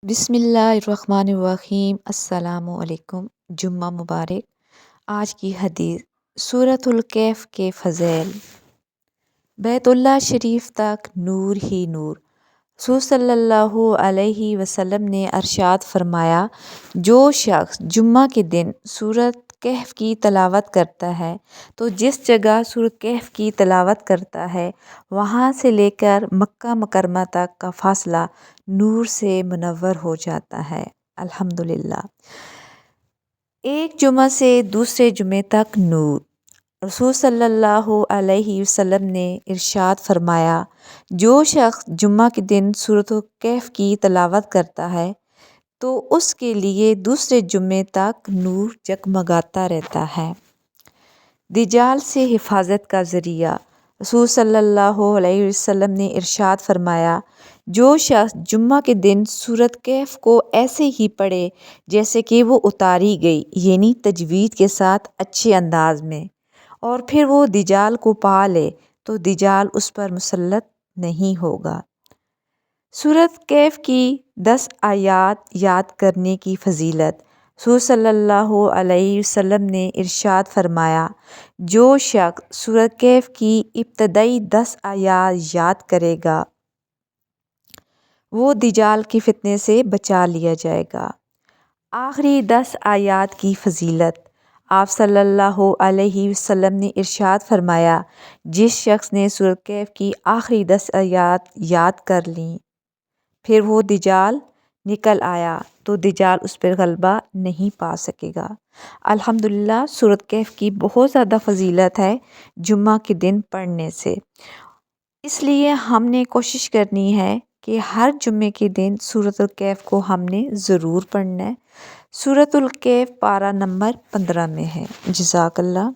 بسم اللہ الرحمن الرحیم۔ السلام علیکم۔ جمعہ مبارک۔ آج کی حدیث سورۃ الکہف کے فضائل۔ بیت اللہ شریف تک نور ہی نور۔ رسول صلی اللہ علیہ وسلم نے ارشاد فرمایا، جو شخص جمعہ کے دن سورۃ کہف کی تلاوت کرتا ہے تو جس جگہ سورۃ کہف کی تلاوت کرتا ہے وہاں سے لے کر مکہ مکرمہ تک کا فاصلہ نور سے منور ہو جاتا ہے۔ الحمدللہ۔ ایک جمعہ سے دوسرے جمعے تک نور۔ رسول صلی اللہ علیہ وسلم نے ارشاد فرمایا، جو شخص جمعہ کے دن سورۃ الکہف کی تلاوت کرتا ہے تو اس کے لیے دوسرے جمعے تک نور جگمگاتا رہتا ہے۔ دجال سے حفاظت کا ذریعہ۔ رسول صلی اللہ علیہ وسلم نے ارشاد فرمایا، جو شخص جمعہ کے دن سورۃ کہف کو ایسے ہی پڑھے جیسے کہ وہ اتاری گئی، یعنی تجوید کے ساتھ اچھے انداز میں، اور پھر وہ دجال کو پا لے تو دجال اس پر مسلط نہیں ہوگا۔ سورۃ کہف کی 10 آیات یاد کرنے کی فضیلت۔ رسول صلی اللہ علیہ وسلم نے ارشاد فرمایا، جو شخص سورۃ کہف کی ابتدائی 10 آیات یاد کرے گا وہ دجال کے فتنے سے بچا لیا جائے گا۔ آخری 10 آیات کی فضیلت۔ آپ صلی اللہ علیہ وسلم نے ارشاد فرمایا، جس شخص نے سورۃ کہف کی آخری 10 آیات یاد کر لیں پھر وہ دجال نکل آیا تو دجال اس پر غلبہ نہیں پا سکے گا۔ الحمدللہ، سورۃ کہف کی بہت زیادہ فضیلت ہے جمعہ کے دن پڑھنے سے، اس لیے ہم نے کوشش کرنی ہے کہ ہر جمعے کے دن سورۃ الکہف کو ہم نے ضرور پڑھنا ہے۔ سورۃ الکہف پارہ نمبر 15 میں ہے۔ جزاک اللہ۔